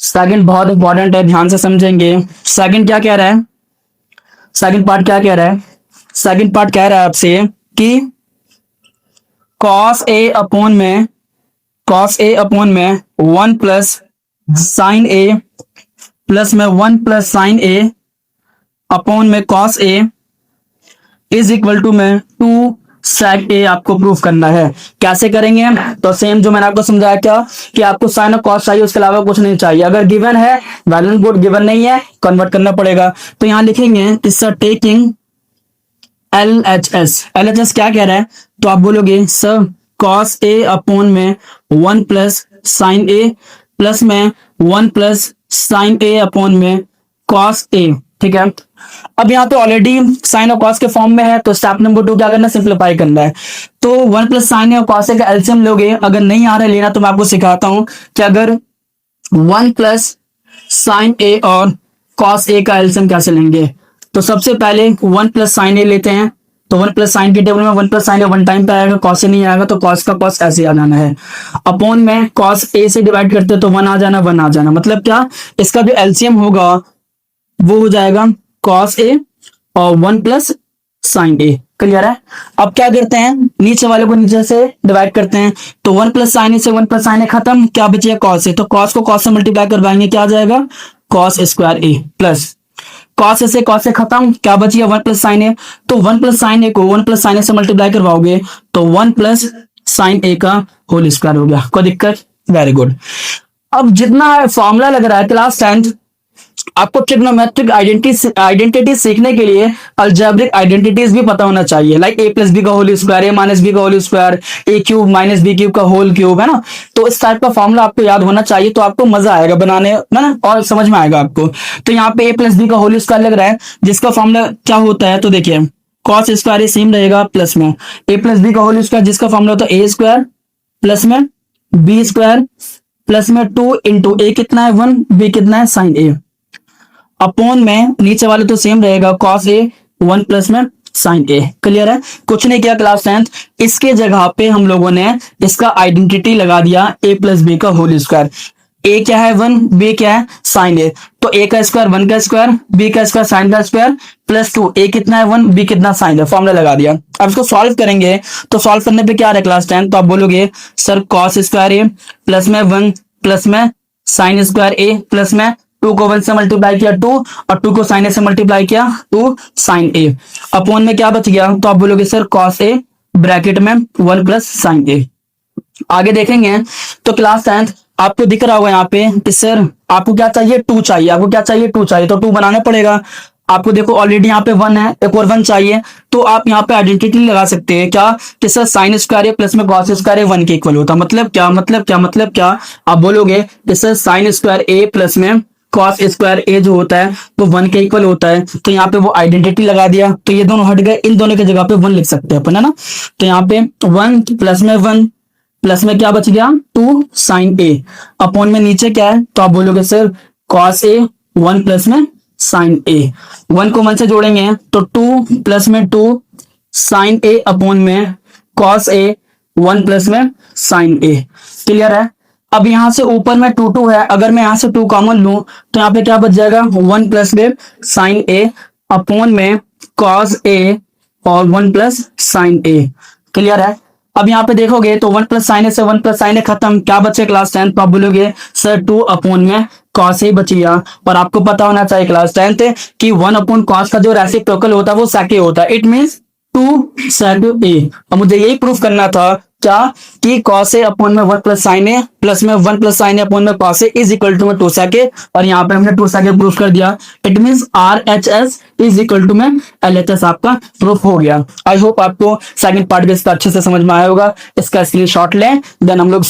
Second बहुत important है, ध्यान से समझेंगे। सेकंड क्या कह रहा है, सेकंड पार्ट क्या कह रहा है, सेकंड पार्ट कह रहा है आपसे कि कॉस ए अपॉन में, कॉस ए अपॉन में 1 प्लस साइन ए प्लस में 1 प्लस साइन ए अपॉन में cos A is equal to में 2 sec ए आपको प्रूफ करना है। कैसे करेंगे? तो सेम जो मैंने आपको समझाया क्या कि आपको साइन और कॉस चाहिए, उसके अलावा कुछ नहीं चाहिए। अगर गिवन है वेल एंड गुड, गिवन नहीं है कन्वर्ट करना पड़ेगा। तो यहां लिखेंगे कि सर टेकिंग LHS, LHS क्या कह रहा है, तो आप बोलोगे सर कॉस ए अपॉन में 1 प्लस साइन ए प्लस में 1 प्लस साइन ए अपॉन में कॉस ए। ठीक है, अब यहाँ पे ऑलरेडी साइन और कॉस के फॉर्म में है, तो स्टेप नंबर 2 क्या करना है, सिंप्लीफाई करना है। तो 1 प्लस साइन और कॉस ए का एलसीएम लोगे। अगर नहीं आ रहा है लेना तो मैं आपको सिखाता हूं कि अगर 1 प्लस साइन ए और कॉस ए का एलसीएम कैसे लेंगे। तो सबसे पहले 1 प्लस साइन ए लेते हैं, तो 1 प्लस साइन के टेबल में 1 प्लस साइन ए 1 टाइम पे आएगा, कॉस ए नहीं आएगा, तो कॉस का कॉस ऐसे आ जाना है। अपॉन में कॉस ए से डिवाइड करते हैं तो 1 आ जाना, 1 आ जाना। मतलब क्या, इसका जो एलसीएम होगा वो हो जाएगा कॉस ए और 1 प्लस साइन ए। क्लियर है? अब क्या करते हैं, नीचे वाले को नीचे से डिवाइड करते हैं, तो 1 प्लस साइन ए से 1 प्लस साइन ए खत्म, क्या बचेगा कॉस ए। तो कॉस को कॉस से मल्टीप्लाई करवाएंगे, क्या आ जाएगा cos square A plus cos A से कॉस ए खत्म, क्या बचिए 1 प्लस साइन ए। तो 1 प्लस साइन ए को 1 प्लस साइन ए से मल्टीप्लाई करवाओगे तो 1 प्लस साइन ए का होल स्क्वायर हो गया। कोई दिक्कत? Very good. अब जितना फॉर्मूला लग रहा है क्लास 10th, आपको ट्रिग्नोमेट्रिक आइडेंटिटी सीखने के लिए अलजेब्रिक आइडेंटिटीज भी पता होना चाहिए, लाइक ए प्लस बी का होल स्क्वायर, ए माइनस बी का होल स्क्वायर, ए क्यूब माइनस बी क्यूब का होल क्यूब, है ना। तो इस टाइप का फॉर्मूला आपको याद होना चाहिए, तो आपको मजा आएगा बनाने में ना, और समझ में आएगा आपको। तो यहाँ पे ए प्लस बी का होल स्क्वायर लग रहा है, जिसका फॉर्मूला क्या होता है, तो देखिए कॉस स्क्वायर सेम रहेगा, प्लस में ए प्लस बी का होल स्क्वायर, जिसका फॉर्मूला होता है ए स्क्वायर प्लस में बी स्क्वायर प्लस में 2 इंटू ए कितना है 1, बी कितना है साइन ए, अपॉन में नीचे वाले तो सेम रहेगा कॉस ए 1 प्लस में साइन ए। क्लियर है? कुछ नहीं किया क्लास 10th, इसके जगह पे हम लोगों ने इसका आइडेंटिटी लगा दिया ए प्लस बी का होल स्क्वायर। ए क्या है 1, बी क्या है साइन ए, तो ए का स्क्वायर 1 का स्क्वायर, बी का स्क्वायर साइन का स्क्वायर प्लस 2, ए कितना है 1, बी कितना साइन है, फॉर्मूला लगा दिया। अब इसको सॉल्व करेंगे, तो सॉल्व करने पे क्या आ रहा है क्लास 10th, तो आप बोलोगे सर कॉस स्क्वायर ए प्लस में 1 प्लस में साइन स्क्वायर ए प्लस में 2 को 1 से मल्टीप्लाई किया 2 और 2 को साइन ए से मल्टीप्लाई किया 2 साइन ए, अपॉन में क्या बच गया, तो आप बोलोगे सर कॉस ए ब्रैकेट में 1 प्लस साइन ए। आगे देखेंगे तो क्लास 10th आपको दिख रहा होगा यहाँ पे कि सर आपको क्या चाहिए 2 चाहिए, आपको क्या चाहिए 2 चाहिए, तो 2 बनाना पड़ेगा आपको। देखो ऑलरेडी यहाँ पे 1 है, एक और 1 चाहिए, तो आप यहाँ पे आइडेंटिटी लगा सकते हैं क्या कि सर साइन स्क्वायर ए प्लस में कॉस स्क्वायर ए 1 के इक्वल होता है। मतलब क्या, मतलब क्या, मतलब क्या, आप बोलोगे कि सर साइन स्क्वायर ए प्लस में कॉस स्क्वायर ए जो होता है वो 1 के इक्वल होता है, तो यहाँ पे वो आइडेंटिटी लगा दिया, तो ये दोनों हट गए, इन दोनों की जगह पे 1 लिख सकते हैं अपन, है ना। तो यहाँ पे 1 प्लस में 1 प्लस में क्या बच गया 2 साइन ए, अपॉन में नीचे क्या है, तो आप बोलोगे सर कॉस ए 1 प्लस में साइन ए, 1 को 1 से जोड़ेंगे तो 2 प्लस में 2 साइन ए अपॉन में कॉस ए 1 प्लस में साइन ए। क्लियर है? अब यहां से ऊपर में 2 2 है, अगर मैं यहां से 2 कॉमन लूं तो यहाँ पे क्या बच जाएगा 1 प्लस में साइन ए अपॉन में कॉस ए और 1 प्लस साइन ए। क्लियर है? अब यहाँ पे देखोगे तो 1 प्लस साइन ए से 1 प्लस साइन ए खत्म, क्या बचे क्लास 10th, तो आप बोलोगे सर 2 अपॉन में कॉस ए बचिया। और आपको पता होना चाहिए क्लास 10th कि 1 अपॉन कॉस का जो रेसिप्रोकल होता है वो सेक ए होता है, इट मींस 2 सेक ए। और मुझे यही प्रूफ करना था क्या कि कॉस ए अपॉन में 1 प्लस साइन ए प्लस में 1 प्लस साइन ए अपॉन में cos A is equal to में 2 सेक ए, और यहाँ पे हमने 2 सेक ए प्रूफ कर दिया, it means RHS is equal to में LHS आपका प्रूफ हो गया। आई होप आपको सेकंड पार्ट भी इसका अच्छे से समझ में आया होगा। इसका स्क्रीनशॉट लें, देन हम लोग